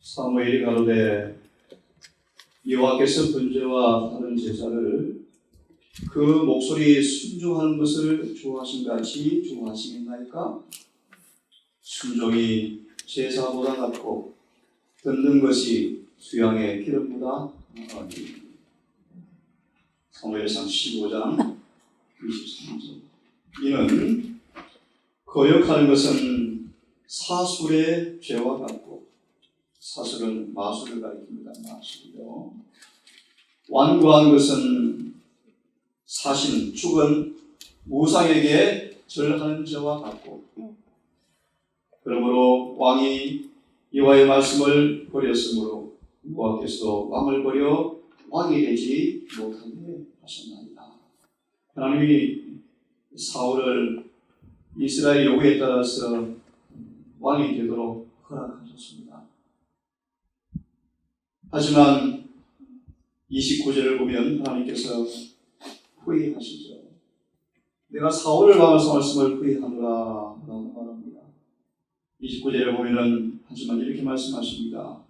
사무엘이 가로되 여호와께서 번제와 다른 제사를 그 목소리에 순종하는 것을 좋아하신 같이 좋아하시겠나이까? 순종이 제사보다 낫고 듣는 것이 수양의 기름보다 나으니. 사무엘상 15장 23절. 이는 거역하는 것은 사술의 죄와 같고, 사술은 마술을 가리킵니다. 마술이요. 완고한 것은 사신, 죽은 우상에게 절하는 죄와 같고, 그러므로 왕이 여호와의 말씀을 버렸으므로 여호와께서도 왕을 버려 왕이 되지 못하게 하셨나이다. 하나님이 사울을 이스라엘 요구에 따라서 왕이 되도록 허락하셨습니다. 하지만 29절을 보면 하나님께서 후회하시죠. 내가 사울을 왕을 삼았음을 후회하노라 라고 말합니다. 29절에 보면은 하지만 이렇게 말씀하십니다.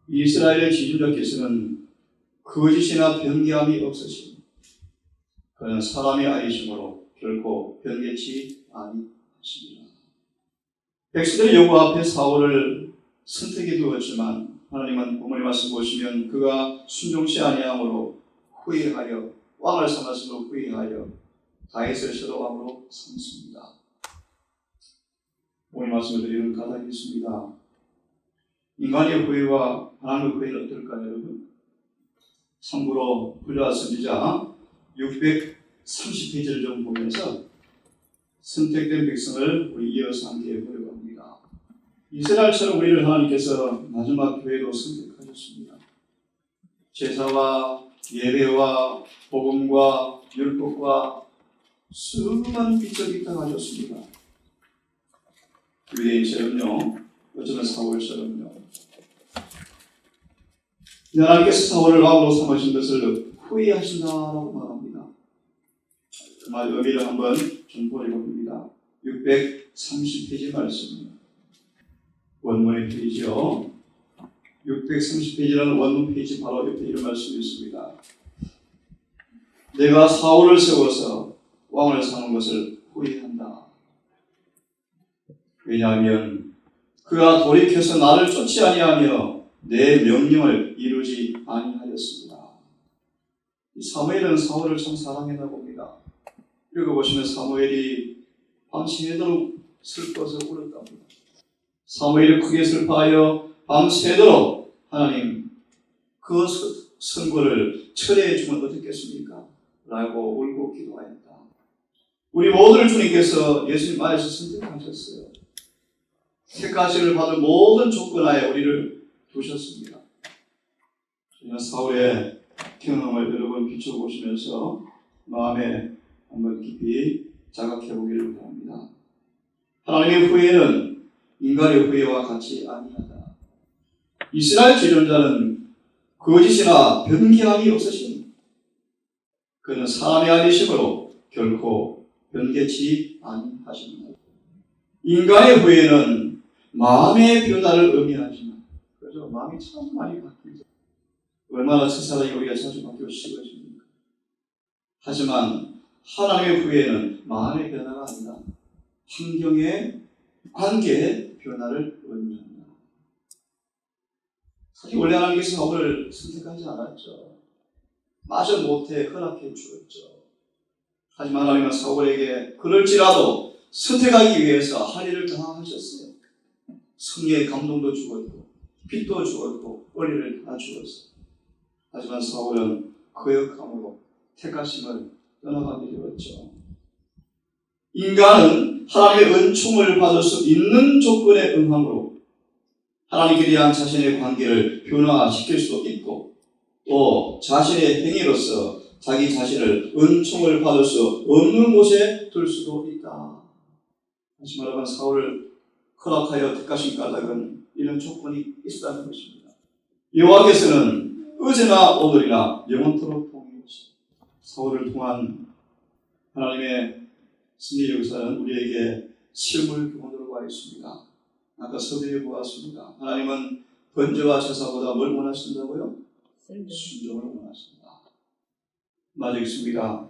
이스라엘의 지존자께서는 거짓이나 변개함이 없으시니 그는 사람의 아이심으로 결코 변개치 아니하십니다. 백성들의 요구 앞에 사울을 선택해 두었지만 하나님은 본문의 말씀 보시면 그가 순종치 아니함으로 후회하여 왕을 삼았으므로 후회하여 다윗을 새로 왕으로 삼습니다. 오늘 말씀을 드리는 까닭이 있습니다. 인간의 후회와 하나님의 후회는 어떨까요, 여러분? 참고로 불려와 선지자 630페이지를 좀 보면서 선택된 백성을 우리 이어서 함께 보려고 합니다. 이스라엘처럼 우리를 하나님께서 마지막 교회로 선택하셨습니다. 제사와 예배와 복음과 율법과 수많은 빚을 입당하셨습니다. 유대인처럼요, 어쩌면 사울처럼요. 하나님께서 사울을 왕으로 삼으신 것을 후회하신다라고 말합니다. 그 말 의미를 한번 좀 보려고 합니다. 630페이지 말씀입니다. 원문의 페이지요. 630페이지라는 원문 페이지 바로 옆에 이런 말씀이 있습니다. 내가 사울을 세워서 왕을 삼은 것을 후회한다. 왜냐하면 그가 돌이켜서 나를 쫓지 아니하며 내 명령을 이루지 아니하였습니다. 사무엘은 사울을 참 사랑했나 봅니다. 읽어보시면 사무엘이 밤새도록 슬퍼서 울었답니다. 사무엘이 크게 슬퍼하여 밤새도록 하나님 그 선고를 철회해 주면 어떻겠습니까? 라고 울고 기도하였다. 우리 모두를 주님께서 예수님 안에서 선택하셨어요. 택하심을 받을 모든 조건하에 우리를 두셨습니다. 사울의 경험을 여러분 비춰보시면서 마음에 한번 깊이 자각해 보기를 바랍니다. 하나님의 후회는 인간의 후회와 같이 아니하다. 이스라엘 지존자는 거짓이나 변개함이 없으신 그는 사람의 아니심으로 결코 변개치 아니하십니다. 인간의 후회는 마음의 변화를 의미하지만, 그죠? 마음이 참 많이 바뀌죠. 얼마나 세상에 우리가 자주 바뀌고 쉬워집니까? 하지만 하나님의 후회는 마음의 변화가 아니라 환경의 관계의 변화를 의미합니다. 사실 원래 하나님께서 사울을 선택하지 않았죠. 마저 못해 허락해 주었죠. 하지만 하나님은 사울에게 그럴지라도 선택하기 위해서 할 일을 다 하셨어요. 승리의 감동도 주었고 빛도 주었고 은혜를 다 주었어요. 하지만 사울은 거역함으로 택하심을 떠나가게 되었죠. 인간은 하나님의 은총을 받을 수 있는 조건에 응함으로 하나님께 대한 자신의 관계를 변화시킬 수도 있고 또 자신의 행위로서 자기 자신을 은총을 받을 수 없는 곳에 둘 수도 있다. 다시 말하면 사울을 허락하여 택하신 까닭은 이런 조건이 있다는 것입니다. 여호와께서는 어제나 오늘이나 영원토록 동일하시고 사울을 통한 하나님의 승리 역사는 우리에게 실물 교훈으로 와 있습니다. 아까 서두에 보았습니다. 하나님은 번제와 제사보다 뭘 원하신다고요? 순종을 원하신다. 맞습니다.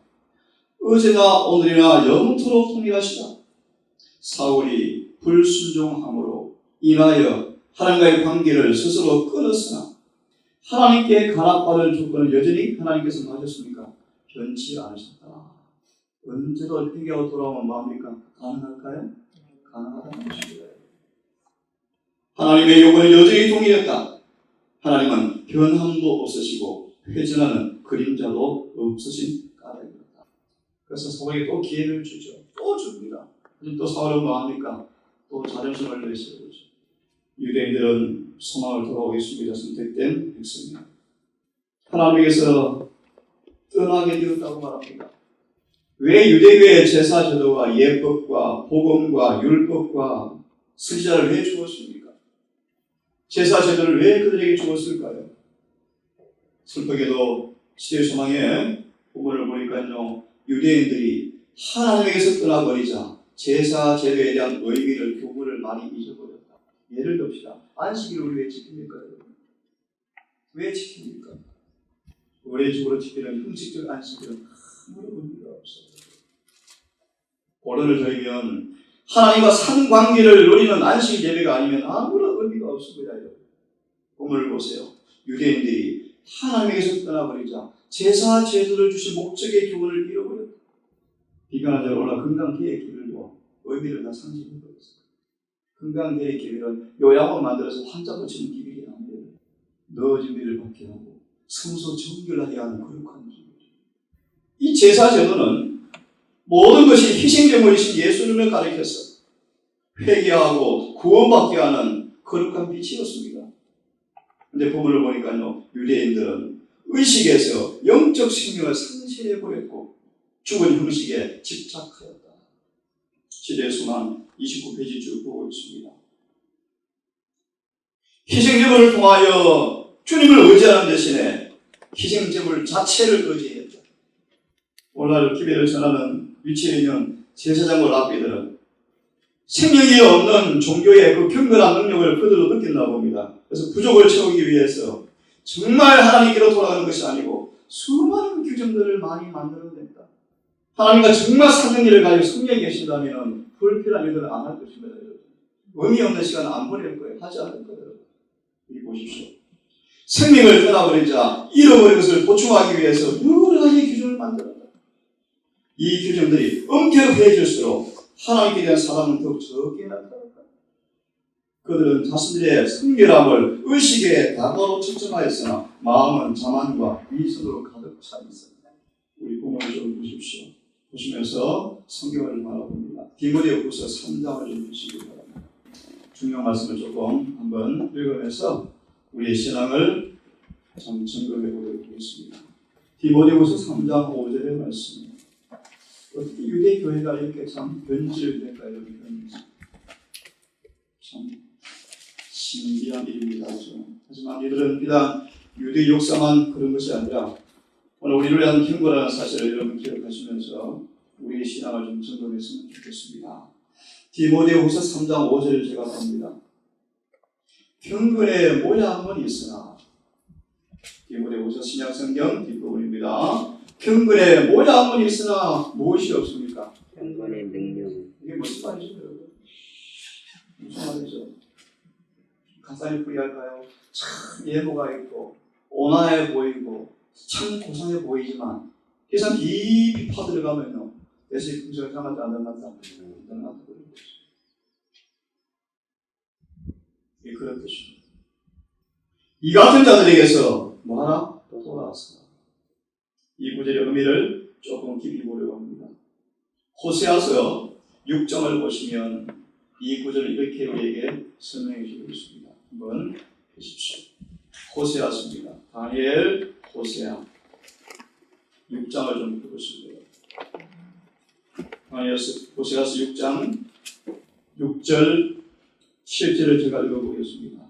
어제나 오늘이나 영토록 통일하시다. 사울이 불순종함으로 인하여 하나님과의 관계를 스스로 끊었으나 하나님께 간합받을 조건을 여전히 하나님께서 맞았습니까? 변치 않으셨다. 언제도 회개하고 돌아오면 뭐합니까? 가능할까요? 가능하다는 것입니다. 하나님의 요구는 여전히 동일했다. 하나님은 변함도 없으시고 회전하는 그림자도 없으신 까닭이었다. 그래서 사울에게 또 기회를 주죠. 또 줍니다. 또 사울은 뭐합니까? 또 자존심을 내세우죠. 유대인들은 소망을 돌아오기 위해서 선택된 백성입니다. 하나님께서 떠나게 되었다고 말합니다. 왜 유대교의 제사 제도와 예법과 복음과 율법과 선지자를 왜 주었습니까? 제사 제도를 왜 그들에게 주었을까요? 슬프게도 시대 소망의 부분을 보니까요, 유대인들이 하나님에게서 떠나버리자 제사 제도에 대한 의미를 교훈을 많이 잊어버렸다. 예를 듭시다. 안식일을 우리 왜 지킵니까? 왜 지킵니까? 의례적으로 지키는 형식적 안식일은 아무런 의미가 없어요. 본론을 저희면 하나님과 상관계를 누리는 안식 예배가 아니면 아무런 의미가 없습니다. 본문을 보세요. 유대인들이 하나님에게서 떠나버리자 제사 제도를 주신 목적의 교훈을 잃어버렸다. 비관한 자로 올라 건강계의 기별도 의미를 다 상실해버렸어요. 건강계의 기별은 요양원 만들어서 환자 고치는 기별이 아니에요. 넣어진 비를 받게 하고 성소 정결하게 하는 거룩한 기별이에요. 이 제사 제도는 모든 것이 희생제물이신 예수님을 가리켜서 회개하고 구원받게 하는 거룩한 빛이었습니다. 그런데 본문을 보니까요, 유대인들은 의식에서 영적 생명을 상실해버렸고 죽은 형식에 집착하였다. 시대의 소망 29페이지 쭉 보고 있습니다. 희생제물을 통하여 주님을 의지하는 대신에 희생제물 자체를 의지했다. 오늘 기별을 전하는 위치에 있는 제사장과 랍비들은 생명이 없는 종교의 그 경건한 능력을 그대로 느꼈나 봅니다. 그래서 부족을 채우기 위해서 정말 하나님께로 돌아가는 것이 아니고 수많은 규정들을 많이 만들어냈다. 하나님과 정말 사는 일을 가지고 성령이 계신다면 불필요한 일들은 안 할 것입니다. 의미 없는 시간은 안 보낼 거예요. 하지 않을 거예요. 여기 보십시오. 생명을 떠나버리자 잃어버린 것을 보충하기 위해서 여러 가지 규정을 만들었다. 이 규정들이 엄격해질수록 하나님께 대한 사랑은 더욱 적게 나타났다. 그들은 자신들의 성결함을 의식의 다가로 측정하였으나 마음은 자만과 미선으로 가득 차 있습니다. 우리 본문을 좀 보십시오. 보시면서 성경을 바라봅니다. 디모데후서 3장을 좀 보시기 바랍니다. 중요한 말씀을 조금 한번 읽으면서 우리의 신앙을 좀 점검해 보도록 하겠습니다. 디모데후서 3장 5절의 말씀입니다. 어떻게 유대 교회가 이렇게 참 변질될까요? 참 신기한 일입니다. 하지만 이들은 비단 유대 역사만 그런 것이 아니라 오늘 우리를 위한 경고라는 사실을 여러분 기억하시면서 우리의 신앙을 좀 점검했으면 좋겠습니다. 디모데후서 3장 5절을 제가 봅니다. 경건의 모양은 있으나, 디모데후서 신약성경 뒷부분입니다. 경건의 모양은 있으나 무엇이 없습니까? 경건의 능력. 이게 무슨 말이죠, 여러분? 무슨 말이죠? 간단히 풀이할까요? 참 예모가 있고 온화해 보이고 참 고상해 보이지만 계산 깊이 파들어가면요, 대신 풍성을 향하지 않는 만다. 이게 그런 뜻입니다. 이 같은 자들에게서 뭐하라? 돌아왔어. 이 구절의 의미를 조금 깊이 보려고 합니다. 호세아서 6장을 보시면 이 구절을 이렇게 우리에게 설명해 주고 있습니다. 한번 보십시오. 호세아서입니다. 다니엘, 호세아 6장을 좀 보겠습니다. 호세아서 6장 6절 7절을 제가 읽어보겠습니다.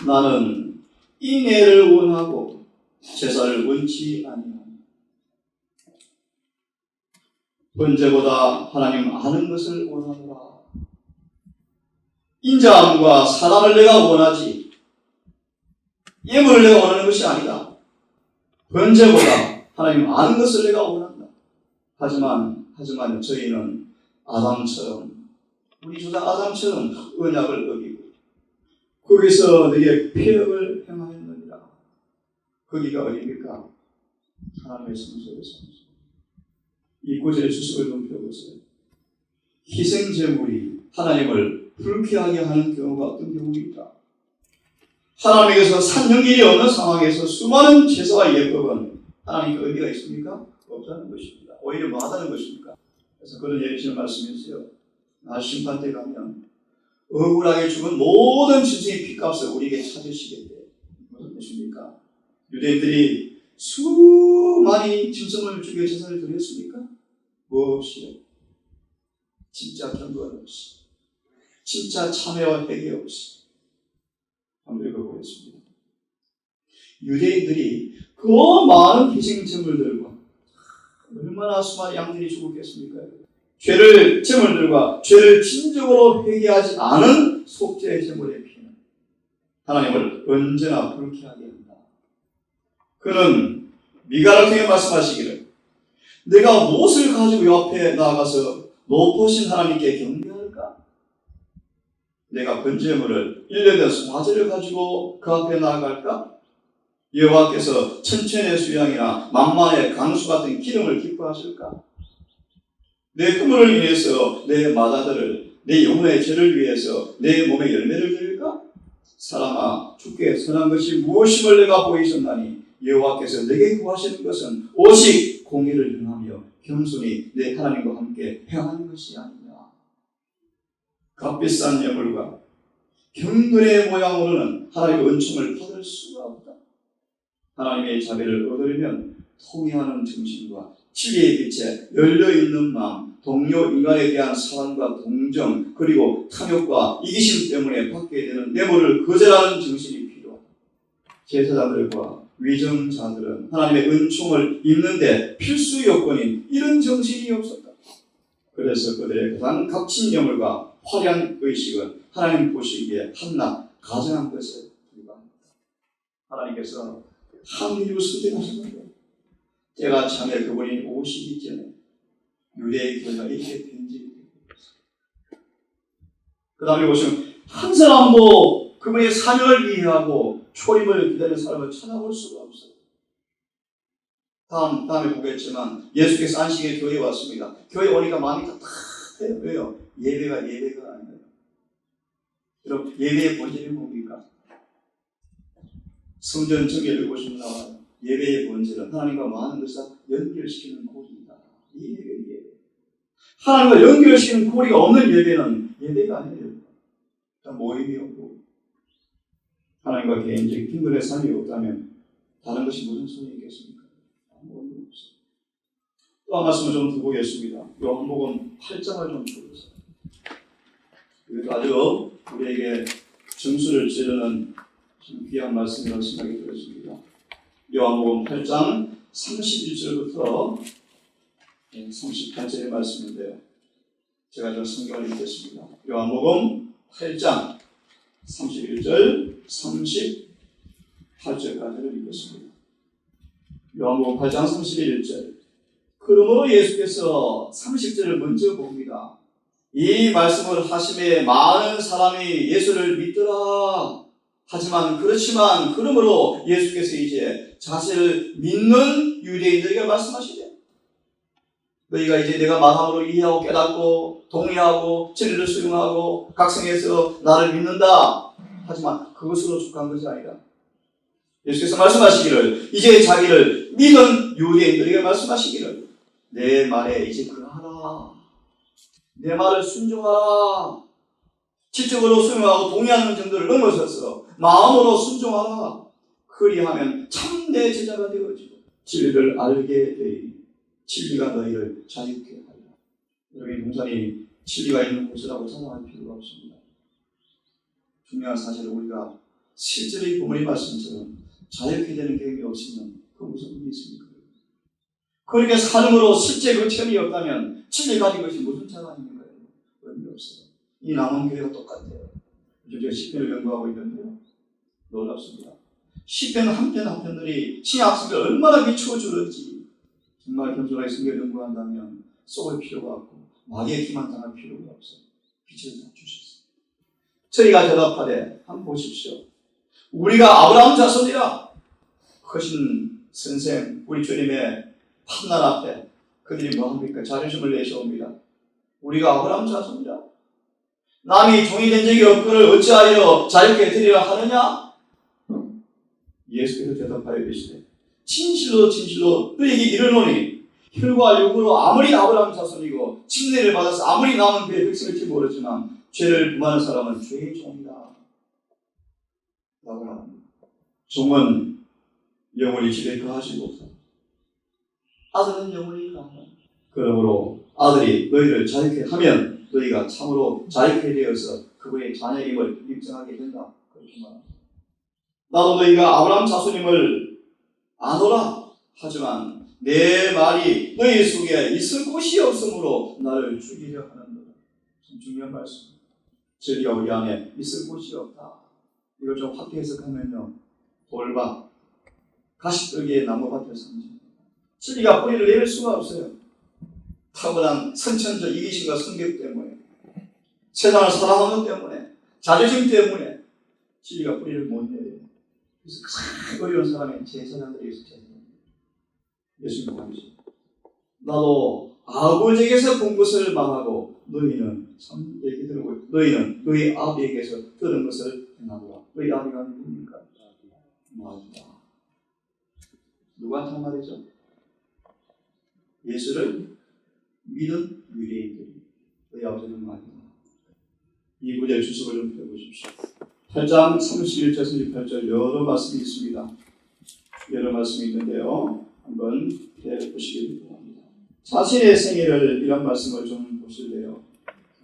나는 인애를 원하고 제사를 원치 아니하니 번제보다 하나님 아는 것을 원하노라. 인자함과 사랑을 내가 원하지 예물을 내가 원하는 것이 아니다. 번제보다 하나님 아는 것을 내가 원한다. 하지만 저희는 아담처럼, 우리 조상 아담처럼 언약을 어기고 거기서 내게 폐역을 행하였느니라. 거기가 어디입니까? 하나님의 성소의 성소. 이 구절의 주석을 좀 펴보세요. 희생제물이 하나님을 불쾌하게 하는 경우가 어떤 경우입니까? 하나님께서 산영길이 없는 상황에서 수많은 제사와 예법은 하나님께 의미가 있습니까? 없다는 것입니다. 오히려 뭐 하다는 것입니까? 그래서 그런 예수님 말씀이세요. 나 심판 때 가면 억울하게 죽은 모든 짐승의 핏값을 우리에게 찾으시겠대. 무슨 뜻입니까? 유대인들이 수많이 짐승을 죽여 제사를 드렸습니까? 뭐 없이요. 진짜 경건 없이, 진짜 참회와 회개 없이. 한번 읽어보겠습니다. 유대인들이 그 많은 희생제물들과 얼마나 수많은 양들이 죽었겠습니까? 제물들과 죄를 진정으로 회개하지 않은 속죄의 제물의 피는 하나님을 언제나 불쾌하게 한다. 그는 미가를 통해 말씀하시기를 내가 무엇을 가지고 옆에 나아가서 높으신 하나님께 경배할까? 내가 번제물을 1년에 소화제를 가지고 그 앞에 나아갈까? 여호와께서 천천의 수양이나 만만의 강수 같은 기름을 기뻐하실까? 내 그물을 인해서 내 마다들을 내 영혼의 죄를 위해서 내 몸에 열매를 드릴까? 사람아 주께 선한 것이 무엇임을 내가 보이셨나니 여호와께서 내게 구하시는 것은 오직 공의를 행하며 겸손히 내 하나님과 함께 행하는 것이 아니냐. 값비싼 예물과 경건의 모양으로는 하나님의 은총을 받을 수가 없다. 하나님의 자비를 얻으려면 통회하는 정신과 진리의 빛에 열려있는 마음, 동료 인간에 대한 사랑과 동정, 그리고 탐욕과 이기심 때문에 받게 되는 내모를 거절하는 정신이 필요하다. 제사장들과 위정자들은 하나님의 은총을 입는데 필수 요건인 이런 정신이 없었다. 그래서 그들의 가장 값진 예물과 화려한 의식은 하나님 보시기에 한낱 가정한 것에 불과합니다. 하나님께서 한 일을 선택하셨는데 때가 참에 그분이 오시기 전에 유대의 교회가 이렇게 편지를 했습니다. 그 다음에 보시면 한 사람도 그분의 사명을 이해하고 초림을 기다리는 사람을 찾아볼 수가 없어요. 다음에 보겠지만 예수께서 안식에 교회에 왔습니다. 교회에 오니까 마음이 따뜻해요. 왜요? 예배가 아니에요. 여러분 예배의 본질이 뭡니까? 성전 정결을 보시면 나와요. 예배의 본질은 하나님과 많은 것을 연결시키는 고리이다. 이 예배. 하나님과 연결시키는 고리가 없는 예배는 예배가 아니에요. 모임이 없고 하나님과 개인적인 kinh 의 삶이 없다면 다른 것이 무슨 소용이 있겠습니까? 아무것도 없어요. 또 한 말씀을 좀 더 보겠습니다. 요한복음 8장을 좀 보겠습니다. 이것도 아주 우리에게 정수를 찌르는 귀한 말씀이라고 생각이 들었습니다. 요한복음 8장 31절부터 38절의 말씀인데요. 제가 좀 성경을 읽겠습니다. 요한복음 8장 31절 38절까지를 읽겠습니다. 요한복음 8장 31절. 그러므로 예수께서 30절을 먼저 봅니다. 이 말씀을 하심에 많은 사람이 예수를 믿더라. 하지만 그러므로 예수께서 이제 자신을 믿는 유대인들에게 말씀하시죠. 너희가 이제 내가 마음으로 이해하고 깨닫고 동의하고 진리를 수용하고 각성해서 나를 믿는다. 하지만 그것으로 족한 것이 아니라 예수께서 말씀하시기를 이제 자기를 믿은 유대인들에게 말씀하시기를 내 말에 이제 그러하라. 내 말을 순종하라. 지적으로 수용하고 동의하는 정도를 넘어서서 마음으로 순종하라. 그리하면 참내 제자가 되어지고 진리를 알게 되리니 진리가 너희를 자유케 하리라. 여러분 동산이 진리가 있는 곳이라고 찾아갈 필요가 없습니다. 중요한 사실은 우리가 실제로 이 부모님 말씀처럼 자유케 되는 계획이 없으면 그 무슨 의미 있습니까? 그렇게 삶으로 실제 그 체험이 없다면 진리 가진 것이 무슨 차가 있는 거예요? 의미 없어요. 이 남은 교회가 똑같아요. 요즘 제가 10편을 연구하고 있는데요. 놀랍습니다. 시편 한 편 한 편들이 신약 성경을 얼마나 비추어주는지 정말 겸손하게 성경을 연구한다면 썩을 필요가 없고 마귀의 기만 당할 필요가 없어요. 빛을 다 주셨어요. 저희가 대답하되 한번 보십시오. 우리가 아브라함 자손이라 크신 선생 우리 주님의 판단 앞에 그들이 뭐합니까? 자존심을 내세웁니다. 우리가 아브라함 자손이라 남이 종이 된 적이 없거늘 어찌하여 자유케 드리라 하느냐? 예수께서 대답하여 계시되 진실로 진실로 너에게 이르노니 혈과 육으로 아무리 아브라함 자손이고 침례를 받아서 아무리 남은 그의 백성일지 모르지만 죄를 범하는 사람은 죄의 종이다 라고 말합니다. 종은 영원히 집에 거하지 못하고 아들은 영원히 거한다. 그러므로 아들이 너희를 자유케 하면 너희가 참으로 자유케 되어서 그분의 자녀임을 입증하게 된다. 그렇게 말합니다. 나도 너희가 아브라함 자손임을 아노라 하지만 내 말이 너희 속에 있을 곳이 없으므로 나를 죽이려 하는도다. 참 중요한 말씀입니다. 진리가 우리 안에 있을 곳이 없다. 이걸 좀 확대 해석하면요. 돌밭, 가시떨기의 나무밭을 상징합니다. 진리가 뿌리를 내릴 수가 없어요. 타고난 선천적 이기심과 성격 때문에, 세상을 사랑하는 것 때문에, 자존심 때문에 진리가 뿌리를 못 내려요. 그래서 가장 어려운 사람이 제사장들이 있었잖아요. 예수님 보시죠. 나도 아버지에게서 본 것을 말하고 너희는 참 얘기 들고 너희는 너희 아비에게서 들은 것을 행하노라. 너희 아비가 누굽니까? 마귀다. 누구한테 한 말이죠? 예수를 믿은 유대인들이 너희 아버지는 마귀다. 이 구절 주석을 좀 펴보십시오. 8장 31절에서 28절 여러 말씀이 있습니다. 여러 말씀이 있는데요. 한번 펴보시길 바랍니다. 자신의 생애를 이런 말씀을 좀 보실래요?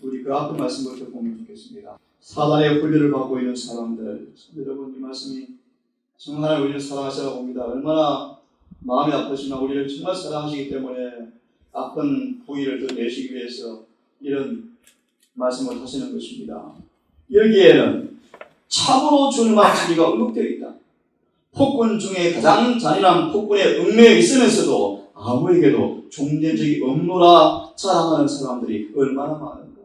우리 그 앞에 말씀부터 보면 좋겠습니다. 사단의 훈련을 받고 있는 사람들, 여러분 이 말씀이 정말 우리를 사랑하시라고 봅니다. 얼마나 마음이 아프지만 우리를 정말 사랑하시기 때문에 아픈 부위를 더 내시기 위해서 이런 말씀을 하시는 것입니다. 여기에는 참으로 줄만 진리가 언급되어 있다. 폭군 중에 가장 잔인한 폭군에 얽매여 있으면서도 아무에게도 종된 적이 없노라 자랑하는 사람들이 얼마나 많은가.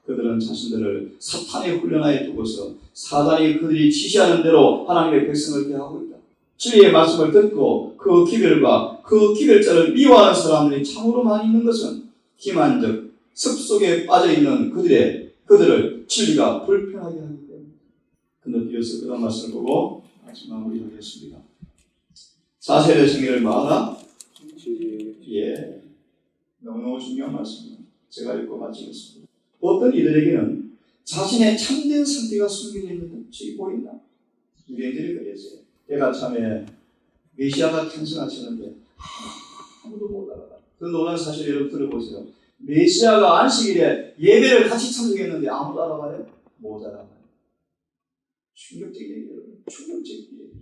그들은 자신들을 사탄의 훈련하에 두고서 사단이 그들이 지시하는 대로 하나님의 백성을 대하고 있다. 진리의 말씀을 듣고 그 기별과 그 기별자를 미워하는 사람들이 참으로 많이 있는 것은 기만적 습속에 빠져있는 그들을 진리가 불편하게 하기 때문에. 건너뛰어서 그런 말씀을 보고 마무리하겠습니다. 자세의 생애를 말하라. 예, 너무너무 중요한 말씀입니다. 제가 읽고 마치겠습니다. 어떤 이들에게는 자신의 참된 상태가 숨겨져 있는 듯이 보인다. 유대인들이 그랬어요. 때가 참에 메시아가 탄생하시는데 아무도 못 알아가. 그 놀라운 사실 여러분 들어보세요. 메시아가 안식일에 예배를 같이 참석했는데 아무도 알아가요? 못 알아가요. 충격적인 얘기예요. 충격적인 얘기예요.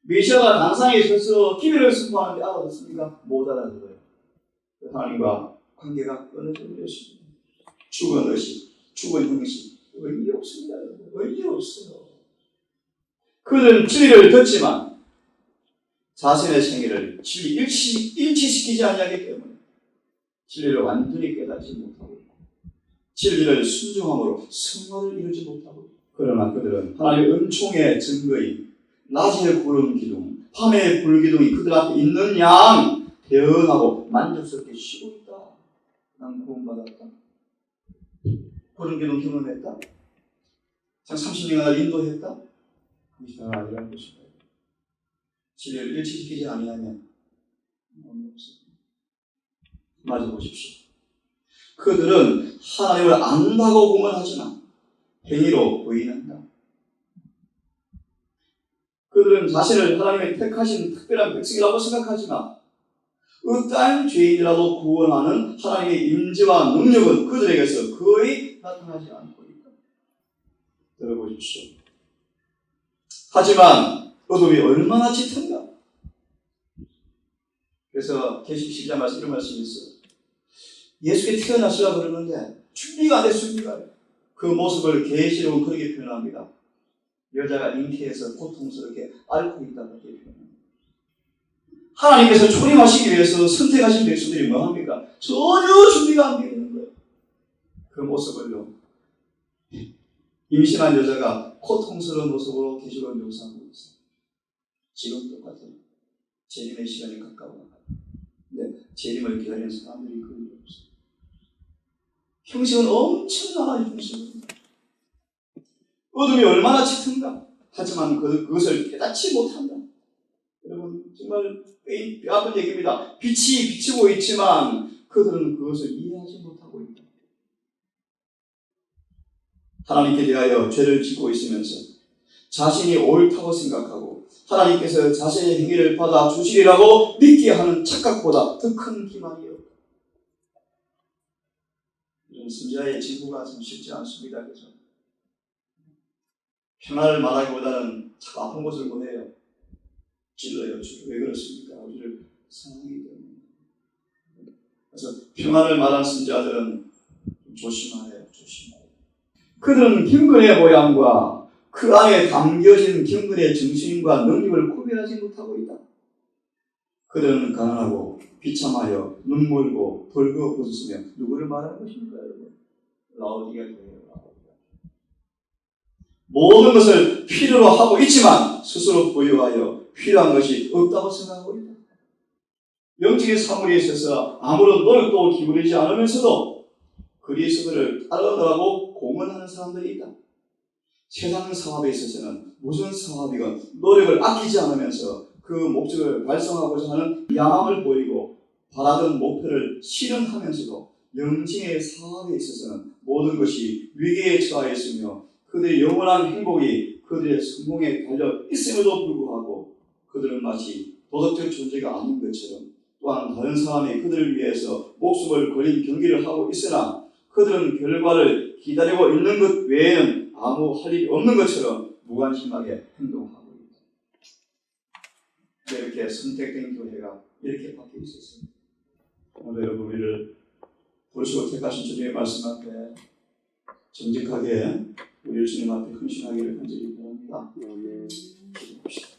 메시아가 단상에 서서 기별을 선포하는데 알아듣습니까? 못 알아들어요. 하나님과 관계가 끊어져 버렸습니다. 죽은 의식, 죽은 형식, 의미 없습니다. 의미 없어요. 그들은 진리를 듣지만 자신의 생애를 진리 일치시키지 않냐기 때문에 진리를 완전히 깨닫지 못하고 있고 진리를 순종함으로 성화를 이루지 못하고 있고 그러나 그들은 하나님의 은총의 증거인 낮의 구름 기둥, 밤의 불 기둥이 그들 앞에 있는 양 대언하고 만족스럽게 쉬고 있다. 난 구원받았다. 구름 기둥 경험했다. 장 30년간 인도했다. 그것이 다 아니라는 것입니다. 진리를 일치시키지 아니하면 맞아 보십시오. 그들은 하나님을 안다고 공언하지만 행위로 부인한다. 그들은 자신을 하나님의 택하신 특별한 백성이라고 생각하지만 어떠한 죄인이라도 구원하는 하나님의 임재와 능력은 그들에게서 거의 나타나지 않고 있다. 들어보십시오. 하지만 어둠이 얼마나 짙은가. 그래서 계시록 10장 말씀 이런 말씀이 있어요. 예수께 태어나시라 그러는데 준비가 안 됐습니다. 그 모습을 계시록은 그렇게 표현합니다. 여자가 잉태해서 고통스럽게 앓고 있다고 표현합니다. 하나님께서 초림하시기 위해서 선택하신 백성들이 뭐합니까? 전혀 준비가 안 되어 있는 거예요. 그 모습을요, 임신한 여자가 고통스러운 모습으로 계시록 묘사하고 있어요. 지금 똑같아요. 재림의 시간이 가까워. 근데 재림을 기다리는 사람들이 거의 없어요. 형식은 엄청나게 형식입니다. 어둠이 얼마나 짙은가. 하지만 그것을 깨닫지 못한다. 여러분 정말 뼈 아픈 얘기입니다. 빛이 비치고 있지만 그들은 그것을 이해하지 못하고 있다. 하나님께 대하여 죄를 짓고 있으면서 자신이 옳다고 생각하고 하나님께서 자신의 행위를 받아 주시리라고 믿게 하는 착각보다 더 큰 기만이 없다. 이런 선지자의 진부가 참 쉽지 않습니다. 그죠? 평안을 말하기보다는 자꾸 아픈 것을 보내요. 찔러요. 왜 그렇습니까? 우리를 사랑하기 때문에. 그래서 평안을 말하는 선지자들은 조심하래요. 조심하래요. 그들은 경건의 모양과 그 안에 담겨진 경건의 정신과 능력을 구별하지 못하고 있다. 그들은 가난하고 비참하여 눈물고 벌거벗으며 누구를 말하는 것입니까, 여러분? 라오디가 교회예요. 모든 것을 필요로 하고 있지만 스스로 보유하여 필요한 것이 없다고 생각하고 있다. 영적인 사물에 있어서 아무런 노력도 기울이지 않으면서도 그리스도를 따르느라고 공헌하는 사람들이 있다. 세상 사업에 있어서는 무슨 사업이건 노력을 아끼지 않으면서 그 목적을 달성하고자 하는 야망을 보이고 바라던 목표를 실현하면서도 영적인 사업에 있어서는 모든 것이 위기에 처해 있으며 그들의 영원한 행복이 그들의 성공에 달려 있음에도 불구하고 그들은 마치 도덕적 존재가 아닌 것처럼 또한 다른 사람이 그들을 위해서 목숨을 걸린 경기를 하고 있으나 그들은 결과를 기다리고 있는 것 외에는 아무 할 일이 없는 것처럼 무관심하게 행동하고 있다. 이렇게 선택된 교회가 이렇게 바뀌어 있었습니다. 오늘 여러분 우리를 부르시고 택하신 주님의 말씀 앞에 정직하게 우리 주님 앞에 헌신하기를 간절히 바랍니다. 기도합시다.